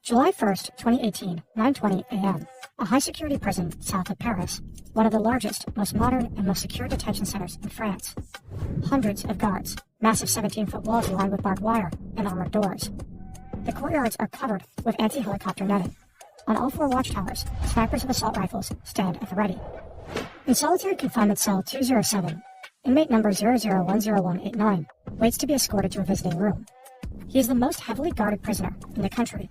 July 1st, 2018, 9:20 a.m. A high-security prison south of Paris, one of the largest, most modern, and most secure detention centers in France. Hundreds of guards, massive 17-foot walls lined with barbed wire and armored doors. The courtyards are covered with anti-helicopter netting. On all four watchtowers, snipers with assault rifles stand at the ready. In solitary confinement cell 207, inmate number 00-10189 waits to be escorted to a visiting room. He is the most heavily guarded prisoner in the country.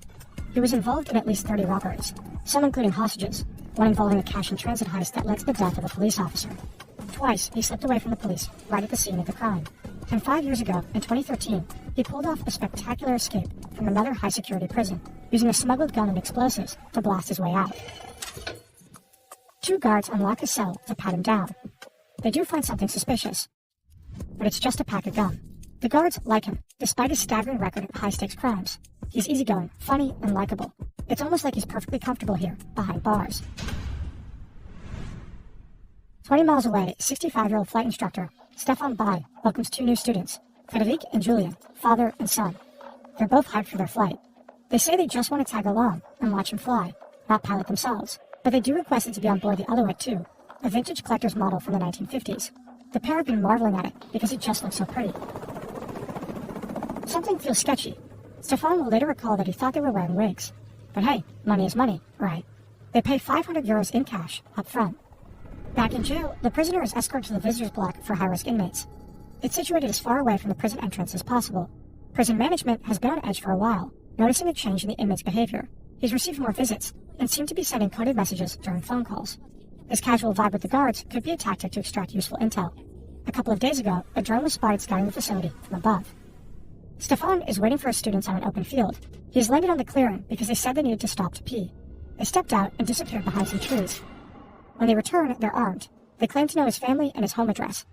He was involved in at least 30 robberies, some including hostages, one involving a cash and transit heist that led to the death of a police officer. Twice, he slipped away from the police right at the scene of the crime. And 5 years ago, in 2013, he pulled off a spectacular escape from another high-security prison, using a smuggled gun and explosives to blast his way out. Two guards unlock his cell to pat him down. They do find something suspicious, but it's just a pack of gum. The guards like him, despite his staggering record of high-stakes crimes. He's easygoing, funny, and likable. It's almost like he's perfectly comfortable here, behind bars. 20 miles away, 65-year-old flight instructor Stéphane Baye welcomes two new students, Frédéric and Julien, father and son. They're both hyped for their flight. They say they just want to tag along and watch him fly, not pilot themselves, but they do request it to be on board the Alouette 2, a vintage collector's model from the 1950s. The pair have been marveling at it because it just looks so pretty. Something feels sketchy. Stéphane will later recall that he thought they were wearing wigs. But hey, money is money, right? They pay 500 euros in cash up front. Back in jail, the prisoner is escorted to the visitors block for high-risk inmates. It's situated as far away from the prison entrance as possible. Prison management has been on edge for a while, noticing a change in the inmates' behavior. He's received more visits and seemed to be sending coded messages during phone calls. His casual vibe with the guards could be a tactic to extract useful intel. A couple of days ago, a drone was spotted scouting the facility from above. Stéphane is waiting for his students on an open field. He has landed on the clearing because they said they needed to stop to pee. They stepped out and disappeared behind some trees. When they return, they're armed. They claim to know his family and his home address.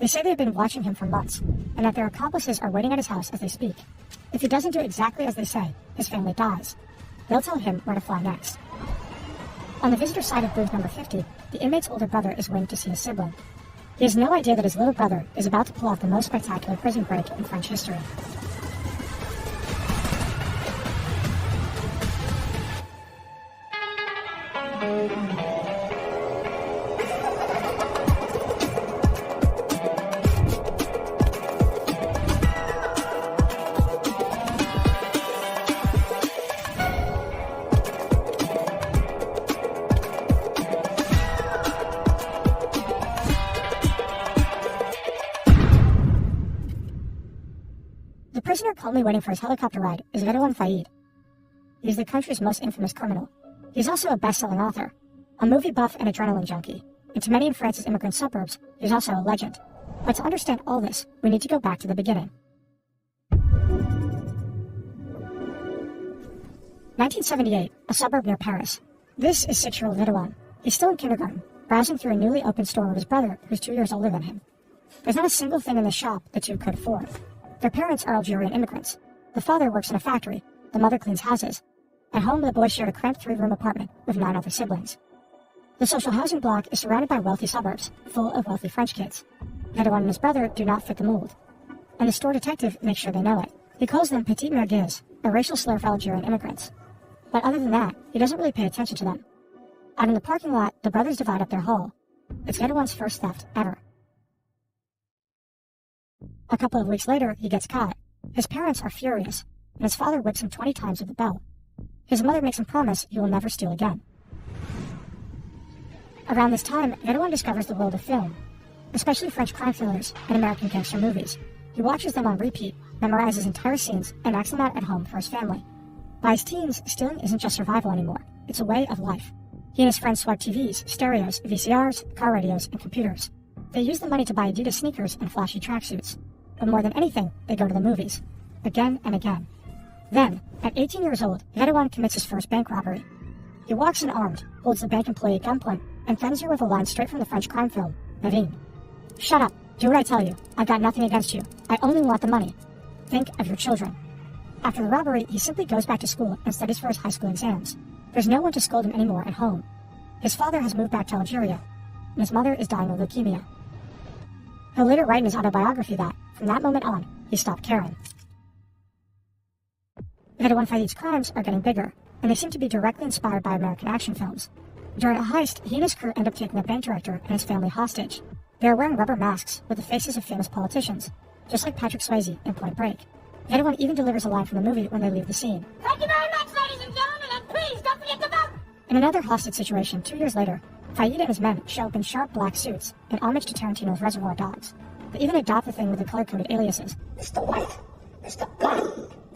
They say they have been watching him for months, and that their accomplices are waiting at his house as they speak. If he doesn't do exactly as they say, his family dies. They'll tell him where to fly next. On the visitor side of booth number 50, the inmate's older brother is waiting to see his sibling. He has no idea that his little brother is about to pull off the most spectacular prison break in French history. The prisoner calmly waiting for his helicopter ride is Redouane Faïd. He is the country's most infamous criminal. He's also a best-selling author, a movie buff and adrenaline junkie, and to many in France's immigrant suburbs, he's also a legend. But to understand all this, we need to go back to the beginning. 1978, a suburb near Paris. This is 6-year-old Redouane. He's still in kindergarten, browsing through a newly opened store with his brother, who's 2 years older than him. There's not a single thing in the shop the two could afford. Their parents are Algerian immigrants. The father works in a factory, the mother cleans houses. At home, the boys shared a cramped 3-room apartment with 9 other siblings. The social housing block is surrounded by wealthy suburbs, full of wealthy French kids. Redouane and his brother do not fit the mold, and the store detective makes sure they know it. He calls them Petit Merguez, a racial slur for Algerian immigrants. But other than that, he doesn't really pay attention to them. Out in the parking lot, the brothers divide up their haul. It's Redouane's first theft ever. A couple of weeks later, he gets caught. His parents are furious, and his father whips him 20 times with a belt. His mother makes him promise he will never steal again. Around this time, Redouane discovers the world of film, especially French crime thrillers and American gangster movies. He watches them on repeat, memorizes entire scenes, and acts them out at home for his family. By his teens, stealing isn't just survival anymore. It's a way of life. He and his friends swipe TVs, stereos, VCRs, car radios, and computers. They use the money to buy Adidas sneakers and flashy tracksuits. But more than anything, they go to the movies. Again and again. Then, at 18 years old, Redouane commits his first bank robbery. He walks in armed, holds the bank employee at gunpoint, and threatens her with a line straight from the French crime film, Naveen. Shut up. Do what I tell you. I've got nothing against you. I only want the money. Think of your children. After the robbery, he simply goes back to school and studies for his high school exams. There's no one to scold him anymore at home. His father has moved back to Algeria, and his mother is dying of leukemia. He'll later write in his autobiography that, from that moment on, he stopped caring. Redouane Faïd's crimes are getting bigger. and they seem to be directly inspired by American action films. During a heist, he and his crew end up taking a bank director and his family hostage. They are wearing rubber masks with the faces of famous politicians, just like Patrick Swayze in Point Break. Anyone even delivers a line from the movie when they leave the scene. Thank you very much, ladies and gentlemen, and please don't forget to vote! In another hostage situation 2 years later, Fayed and his men show up in sharp black suits, in homage to Tarantino's Reservoir Dogs. They even adopt the thing with the color-coded aliases. Mr. White, Mr. Black,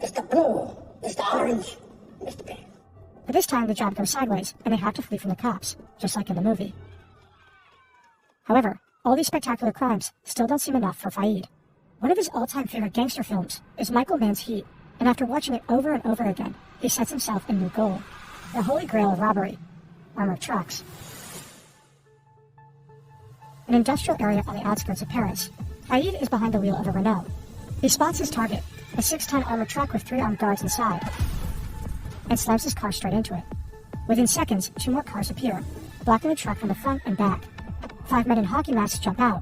Mr. Blue, Mr. Orange, Mr. Pink. But this time the job goes sideways, and they have to flee from the cops, just like in the movie. However, all these spectacular crimes still don't seem enough for Fayed. One of his all-time favorite gangster films is Michael Mann's Heat, and after watching it over and over again, he sets himself a new goal: the holy grail of robbery, armored trucks. An industrial area on the outskirts of Paris, Fayed is behind the wheel of a Renault. He spots his target, a 6-ton armored truck with 3 armed guards inside, and slams his car straight into it. Within seconds, 2 more cars appear, blocking the truck from the front and back. 5 men in hockey masks jump out,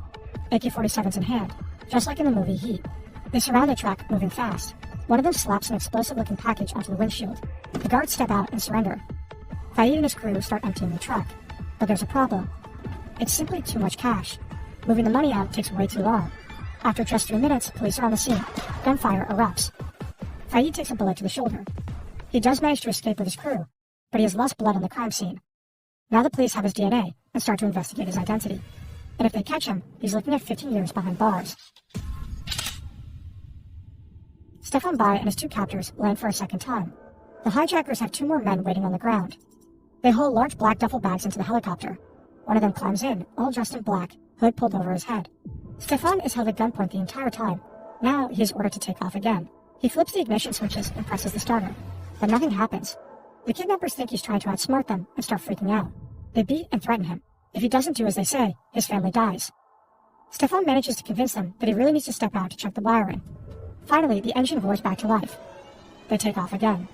AK-47s in hand, just like in the movie Heat. They surround the truck, moving fast. One of them slaps an explosive-looking package onto the windshield. The guards step out and surrender. Fayed and his crew start emptying the truck. But there's a problem. It's simply too much cash. Moving the money out takes way too long. After just 3 minutes, police are on the scene. Gunfire erupts. Fayed takes a bullet to the shoulder. He does manage to escape with his crew, but he has lost blood on the crime scene. Now the police have his DNA and start to investigate his identity. And if they catch him, he's looking at 15 years behind bars. Stefan Bai and his 2 captors land for a second time. The hijackers have 2 more men waiting on the ground. They haul large black duffel bags into the helicopter. One of them climbs in, all dressed in black, hood pulled over his head. Stefan is held at gunpoint the entire time. Now he is ordered to take off again. He flips the ignition switches and presses the starter, but nothing happens. The kidnappers think he's trying to outsmart them and start freaking out. They beat and threaten him. If he doesn't do as they say, his family dies. Stefan manages to convince them that he really needs to step out to check the wiring. Finally, the engine roars back to life. They take off again.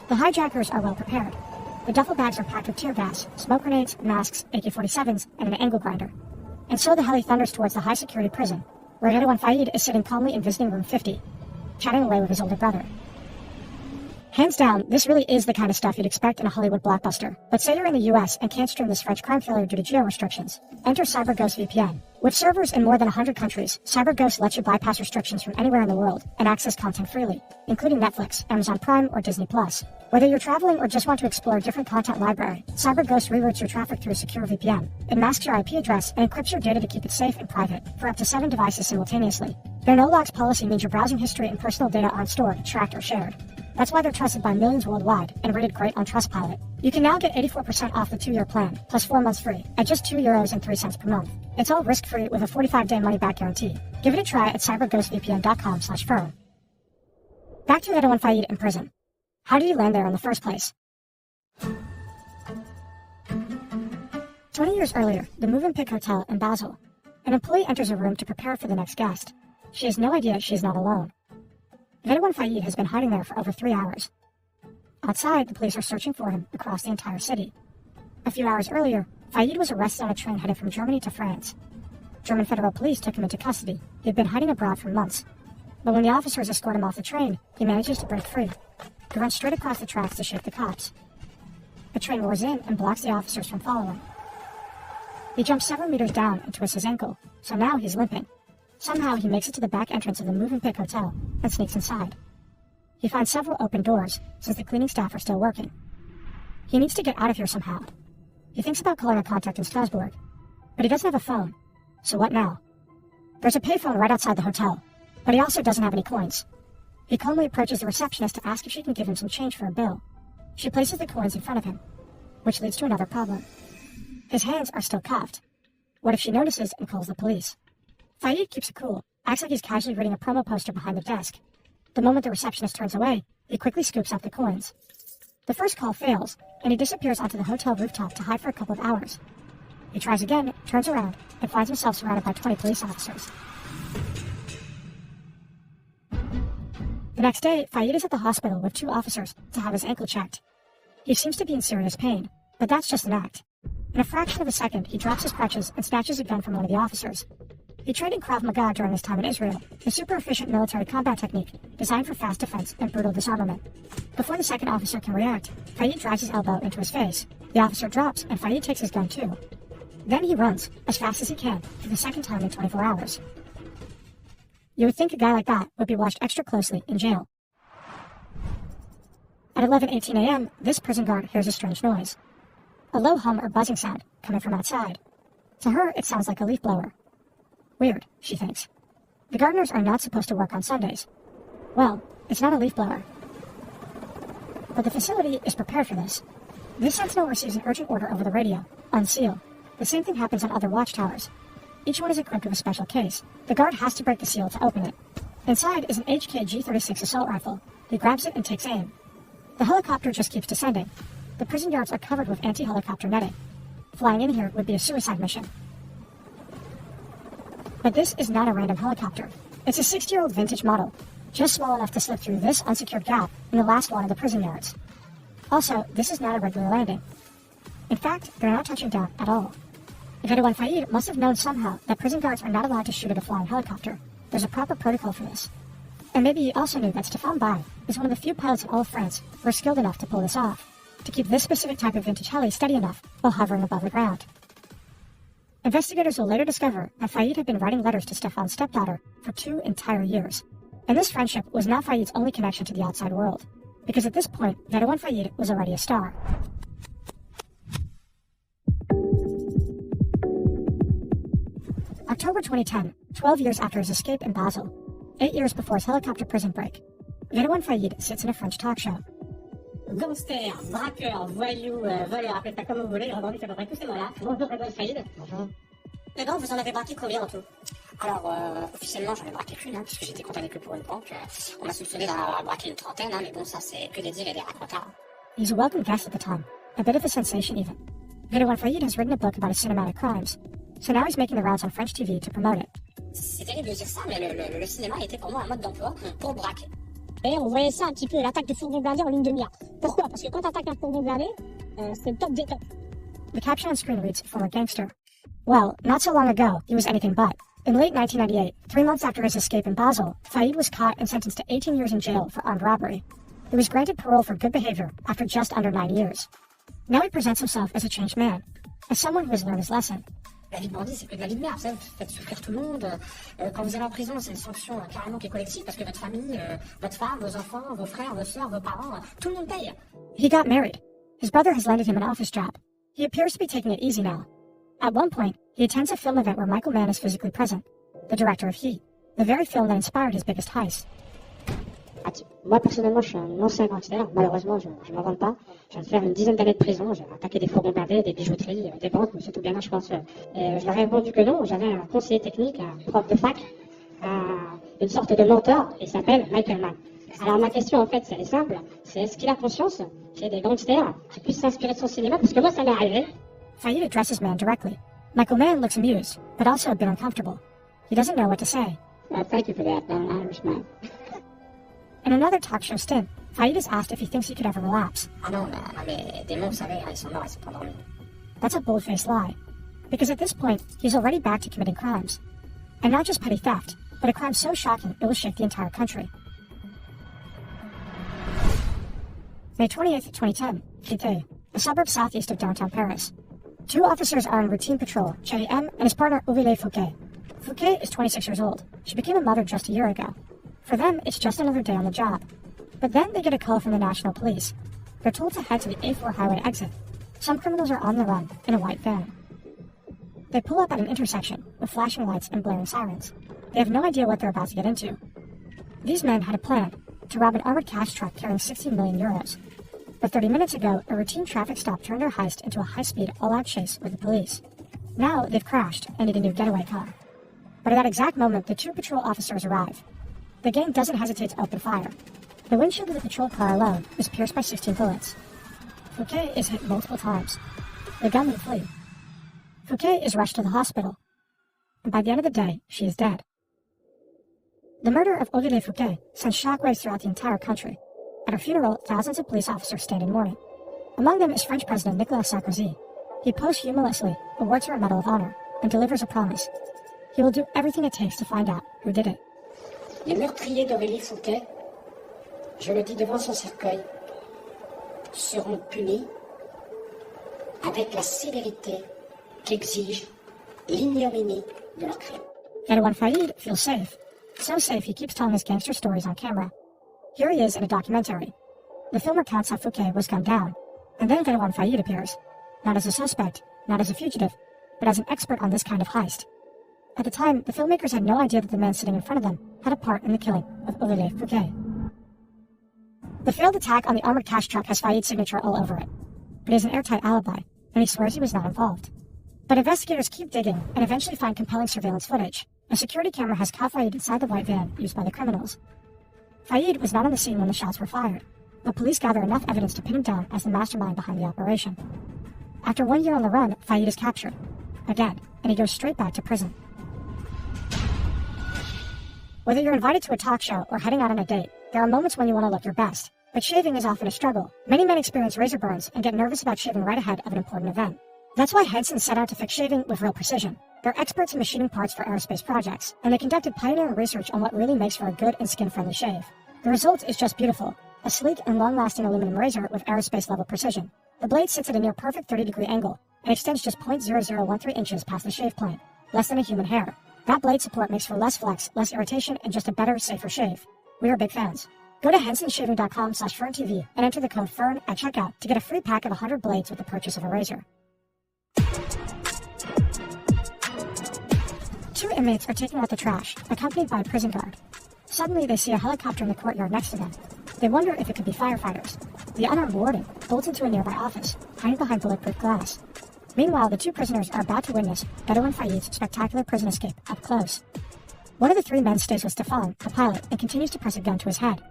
The hijackers are well prepared. The duffel bags are packed with tear gas, smoke grenades, masks, AK-47s, and an angle grinder. And so the heli thunders towards the high-security prison, where Redouane Fayed is sitting calmly in visiting room 50, chatting away with his older brother. Hands down, this really is the kind of stuff you'd expect in a Hollywood blockbuster. But say you're in the US and can't stream this French crime thriller due to geo-restrictions. Enter CyberGhost VPN. With servers in more than 100 countries, CyberGhost lets you bypass restrictions from anywhere in the world and access content freely, including Netflix, Amazon Prime, or Disney+. Whether you're traveling or just want to explore a different content library, CyberGhost reroutes your traffic through a secure VPN. It masks your IP address and encrypts your data to keep it safe and private for up to 7 devices simultaneously. Their no-logs policy means your browsing history and personal data aren't stored, tracked, or shared. That's why they're trusted by millions worldwide and rated great on Trustpilot. You can now get 84% off the 2-year plan, plus 4 months free, at just €2.03 per month. It's all risk-free with a 45-day money-back guarantee. Give it a try at cyberghostvpn.com/firm. Back to Redouane Fayed in prison. How did he land there in the first place? 20 years earlier, the Movenpick Hotel in Basel. An employee enters a room to prepare for the next guest. She has no idea she is not alone. Redouane Fayed has been hiding there for over 3 hours. Outside, the police are searching for him across the entire city. A few hours earlier, Fayed was arrested on a train headed from Germany to France. German federal police took him into custody. He had been hiding abroad for months. But when the officers escort him off the train, he manages to break free. He runs straight across the tracks to shake the cops. The train roars in and blocks the officers from following. He jumps several meters down and twists his ankle, so now he's limping. Somehow he makes it to the back entrance of the Movenpick Hotel and sneaks inside. He finds several open doors, since the cleaning staff are still working. He needs to get out of here somehow. He thinks about calling a contact in Strasbourg, but he doesn't have a phone, so what now? There's a payphone right outside the hotel, but he also doesn't have any coins. He calmly approaches the receptionist to ask if she can give him some change for a bill. She places the coins in front of him, which leads to another problem. His hands are still cuffed. What if she notices and calls the police? Fayed keeps it cool, acts like he's casually reading a promo poster behind the desk. The moment the receptionist turns away, he quickly scoops up the coins. The first call fails, and he disappears onto the hotel rooftop to hide for a couple of hours. He tries again, turns around, and finds himself surrounded by 20 police officers. The next day, Fayed is at the hospital with 2 officers to have his ankle checked. He seems to be in serious pain, but that's just an act. In a fraction of a second, he drops his crutches and snatches a gun from one of the officers. He trained in Krav Maga during his time in Israel, a super efficient military combat technique designed for fast defense and brutal disarmament. Before the second officer can react, Fayed drives his elbow into his face. The officer drops, and Fayed takes his gun too. Then he runs, as fast as he can, for the second time in 24 hours. You would think a guy like that would be watched extra closely in jail. At 11:18 a.m., this prison guard hears a strange noise. A low hum or buzzing sound coming from outside. To her, it sounds like a leaf blower. Weird, she thinks. The gardeners are not supposed to work on Sundays. Well, it's not a leaf blower. But the facility is prepared for this. This sentinel receives an urgent order over the radio. Unseal. The same thing happens on other watchtowers. Each one is equipped with a special case. The guard has to break the seal to open it. Inside is an HK G36 assault rifle. He grabs it and takes aim. The helicopter just keeps descending. The prison yards are covered with anti-helicopter netting. Flying in here would be a suicide mission. But this is not a random helicopter. It's a 60-year-old vintage model, just small enough to slip through this unsecured gap in the last one of the prison yards. Also, this is not a regular landing. In fact, they're not touching down at all. Ghedouan Fayed must have known somehow that prison guards are not allowed to shoot at a flying helicopter. There's a proper protocol for this. And maybe he also knew that Stéphane Baye is one of the few pilots in all of France who are skilled enough to pull this off, to keep this specific type of vintage heli steady enough while hovering above the ground. Investigators will later discover that Fayed had been writing letters to Stéphane's stepdaughter for 2 entire years. And this friendship was not Fayed's only connection to the outside world, because at this point, Ghedouan Fayed was already a star. October 2010, 12 years after his escape in Basel, 8 years before his helicopter prison break, Ghedouan Fayed sits in a French talk show. Gangster, braqueur, voyou, voleur, appelez ça comme vous voulez, aujourd'hui c'est à peu près tous ces mots-là. Bonjour, Ghedouan Fayed. Bonjour. D'accord, vous en avez braqué combien en tout? Alors, officiellement, j'en ai braqué qu'une, puisque j'étais condamné que pour une banque. On m'a soupçonné d'en avoir braqué une trentaine, mais bon, ça c'est que des dires et des racontars. He's a welcome guest at the time, a bit of a sensation even. Ghedouan Fayed has written a book about his cinematic crimes, so now he's making the rounds on French TV to promote it. C'est terrible de dire ça, mais le cinéma était pour moi un mode d'emploi pour braquer. D'ailleurs, on voyait ça un petit peu, l'attaque de fourgon blindé en une demi-heure. Pourquoi? Parce que quand t'attaques un fourgon blindé, c'est le top des tops. The caption on screen reads, former gangster. Well, not so long ago, he was anything but. In late 1998, 3 months after his escape in Basel, Fayed was caught and sentenced to 18 years in jail for armed robbery. He was granted parole for good behavior after just under 9 years. Now he presents himself as a changed man, as someone who has learned his lesson. La vie de bandit, c'est que de la vie de merde, vous faites souffrir tout le monde. Quand vous allez en prison, c'est une sanction carrément qui est collective, parce que votre famille, votre femme, vos enfants, vos frères, vos sœurs, vos parents, tout le monde paye. He got married. His brother has landed him an office job. He appears to be taking it easy now. At one point, he attends a film event where Michael Mann is physically present, the director of Heat, the very film that inspired his biggest heist. Moi, personnellement, je suis un ancien gangster. Malheureusement, je ne m'en vante pas. Je viens de faire une dizaine d'années de prison. J'ai attaqué des fourgons blindés, des bijouteries, des banques, mais surtout bien là, je pense. Et je leur ai répondu que non. J'avais un conseiller technique, un prof de fac, une sorte de mentor, et il s'appelle Michael Mann. Alors ma question, en fait, elle est simple. C'est est-ce qu'il a conscience qu'il y a des gangsters qui puissent s'inspirer de son cinéma? Parce que moi, ça m'est arrivé. Fayed addresses Mann directly. Michael Mann looks amused, but also a bit uncomfortable. He doesn't know what to say. Thank you for that, Irishman. In another talk show stint, Fayed is asked if he thinks he could ever relapse. Ah non, mais démons, vous savez, ils sont morts, ils sont pas endormis. That's a bold-faced lie, because at this point, he's already back to committing crimes. And not just petty theft, but a crime so shocking it will shake the entire country. May 20th, 2010, Créteil, a suburb southeast of downtown Paris. 2 officers are on routine patrol, Thierry M. and his partner Ovile Fouquet. Fouquet is 26 years old. She became a mother just a year ago. For them, it's just another day on the job. But then they get a call from the National Police. They're told to head to the A4 highway exit. Some criminals are on the run in a white van. They pull up at an intersection with flashing lights and blaring sirens. They have no idea what they're about to get into. These men had a plan to rob an armored cash truck carrying 16 million euros. But 30 minutes ago, a routine traffic stop turned their heist into a high-speed, all-out chase with the police. Now they've crashed and need a new getaway car. But at that exact moment, the 2 patrol officers arrive. The gang doesn't hesitate to open fire. The windshield of the patrol car alone is pierced by 16 bullets. Fouquet is hit multiple times. The gunmen flee. Fouquet is rushed to the hospital. And by the end of the day, she is dead. The murder of Ovile Fouquet sends shockwaves throughout the entire country. At her funeral, thousands of police officers stand in mourning. Among them is French President Nicolas Sarkozy. He posthumously awards her a Medal of Honor and delivers a promise. He will do everything it takes to find out who did it. Les meurtriers d'Aurélie Fouquet, je le dis devant son cercueil, seront punis avec la sévérité qu'exige l'ignominie de leur crime. Ghedouan Faïd feels safe. So safe he keeps telling his gangster stories on camera. Here he is in a documentary. The film recounts how Fouquet was gunned down, and then Ghedouan Faïd appears, not as a suspect, not as a fugitive, but as an expert on this kind of heist. At the time, the filmmakers had no idea that the man sitting in front of them had a part in the killing of Olivier Fouquet. The failed attack on the armored cash truck has Faïd's signature all over it, but he has an airtight alibi, and he swears he was not involved. But investigators keep digging and eventually find compelling surveillance footage. A security camera has caught Faïd inside the white van used by the criminals. Faïd was not on the scene when the shots were fired, but police gather enough evidence to pin him down as the mastermind behind the operation. After 1 year on the run, Faïd is captured, again, and he goes straight back to prison. Whether you're invited to a talk show or heading out on a date, there are moments when you want to look your best, but shaving is often a struggle. Many men experience razor burns and get nervous about shaving right ahead of an important event. That's why Henson set out to fix shaving with real precision. They're experts in machining parts for aerospace projects, and they conducted pioneering research on what really makes for a good and skin-friendly shave. The result is just beautiful, a sleek and long-lasting aluminum razor with aerospace-level precision. The blade sits at a near perfect 30-degree angle and extends just 0.0013 inches past the shave plane, less than a human hair. That blade support makes for less flex, less irritation, and just a better, safer shave. We are big fans. Go to hensonshaving.com/FernTV and enter the code FERN at checkout to get a free pack of 100 blades with the purchase of a razor. 2 inmates are taking out the trash, accompanied by a prison guard. Suddenly, they see a helicopter in the courtyard next to them. They wonder if it could be firefighters. The unarmed warden bolts into a nearby office, hiding behind bulletproof glass. Meanwhile, the 2 prisoners are about to witness Ghedouan Faïd's spectacular prison escape up close. One of the 3 men stays with Stefan, the pilot, and continues to press a gun to his head.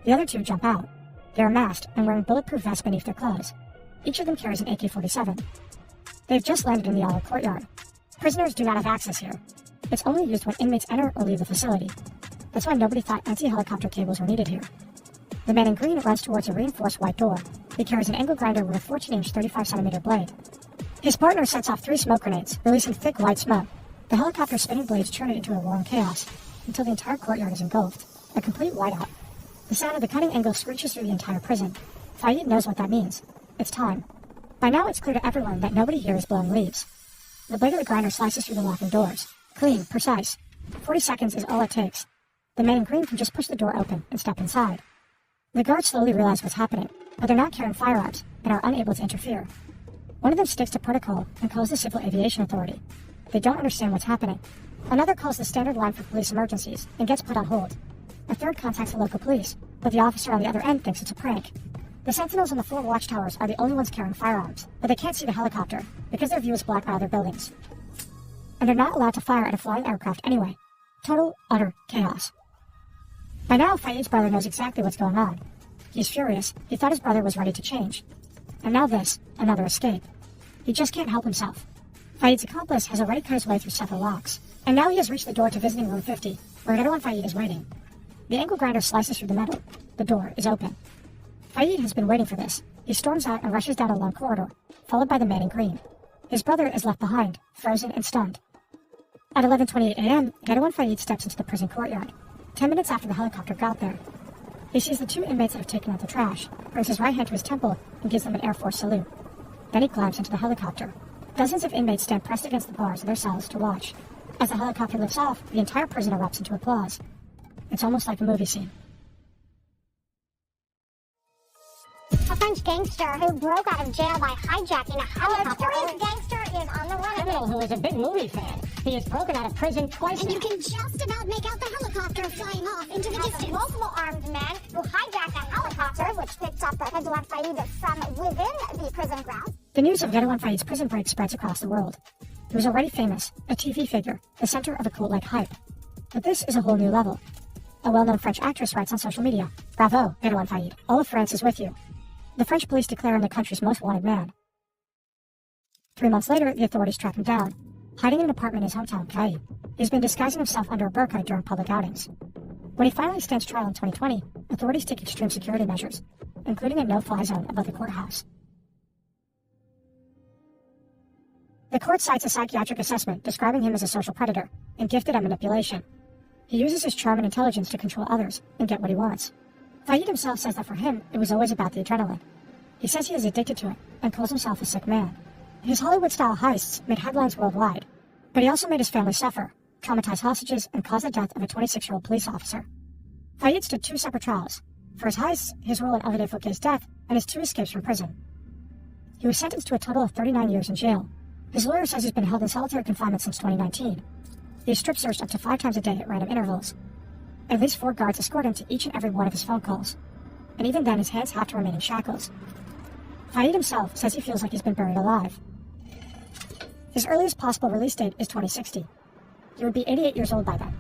The other 2 jump out. They are masked and wearing bulletproof vests beneath their clothes. Each of them carries an AK-47. They've just landed in the outer courtyard. Prisoners do not have access here. It's only used when inmates enter or leave the facility. That's why nobody thought anti-helicopter cables were needed here. The man in green runs towards a reinforced white door. He carries an angle grinder with a 14-inch 35cm blade. His partner sets off 3 smoke grenades, releasing thick white smoke. The helicopter's spinning blades turn it into a roaring chaos, until the entire courtyard is engulfed. A complete whiteout. The sound of the cutting angle screeches through the entire prison. Faïd knows what that means. It's time. By now it's clear to everyone that nobody here is blowing leaves. The blade of the grinder slices through the locking doors. Clean, precise. 40 seconds is all it takes. The man in green can just push the door open and step inside. The guards slowly realize what's happening, but they're not carrying firearms and are unable to interfere. One of them sticks to protocol and calls the Civil Aviation Authority. They don't understand what's happening. Another calls the standard line for police emergencies and gets put on hold. A third contacts the local police, but the officer on the other end thinks it's a prank. The sentinels on the 4 watchtowers are the only ones carrying firearms, but they can't see the helicopter because their view is blocked by other buildings. And they're not allowed to fire at a flying aircraft anyway. Total, utter chaos. By now, Faïd's brother knows exactly what's going on. He's furious. He thought his brother was ready to change. And now this, another escape. He just can't help himself. Faïd's accomplice has already cut his way through several locks, and now he has reached the door to visiting room 50, where Ghedouan Faïd is waiting. The angle grinder slices through the metal. The door is open. Faïd has been waiting for this. He storms out and rushes down a long corridor, followed by the man in green. His brother is left behind, frozen and stunned. At 11:28 a.m., Ghedouan Faïd steps into the prison courtyard, 10 minutes after the helicopter got there. He sees the 2 inmates that have taken out the trash, brings his right hand to his temple, and gives them an Air Force salute. Then he climbs into the helicopter. Dozens of inmates stand pressed against the bars of their cells to watch. As the helicopter lifts off, the entire prison erupts into applause. It's almost like a movie scene. A French gangster who broke out of jail by hijacking a helicopter. A gangster is on the run. Criminal who is a big movie fan. He has broken out of prison twice And now. you can just about make out the helicopter flying off into the distance. Multiple armed men who hijacked a helicopter, which picked up Ghedouan Faïd from within the prison grounds. The news of Ghedouan Faïd's prison break spreads across the world. He was already famous, a TV figure, the center of a cult-like hype. But this is a whole new level. A well-known French actress writes on social media, "Bravo, Ghedouan Faïd. All of France is with you." The French police declare him the country's most wanted man. 3 months later, the authorities track him down, hiding in an apartment in his hometown, Caen. He's been disguising himself under a burqa during public outings. When he finally stands trial in 2020, authorities take extreme security measures, including a no-fly zone above the courthouse. The court cites a psychiatric assessment describing him as a social predator and gifted at manipulation. He uses his charm and intelligence to control others and get what he wants. Faïd himself says that for him, it was always about the adrenaline. He says he is addicted to it and calls himself a sick man. His Hollywood-style heists made headlines worldwide, but he also made his family suffer, traumatized hostages, and caused the death of a 26-year-old police officer. Fayed stood 2 separate trials: for his heists, his role in Alvin Fouquet's death, and his 2 escapes from prison. He was sentenced to a total of 39 years in jail. His lawyer says he's been held in solitary confinement since 2019. He is strip searched up to 5 times a day at random intervals. At least 4 guards escort him to each and every one of his phone calls, and even then his hands have to remain in shackles. Fayed himself says he feels like he's been buried alive. His earliest possible release date is 2060. He would be 88 years old by then.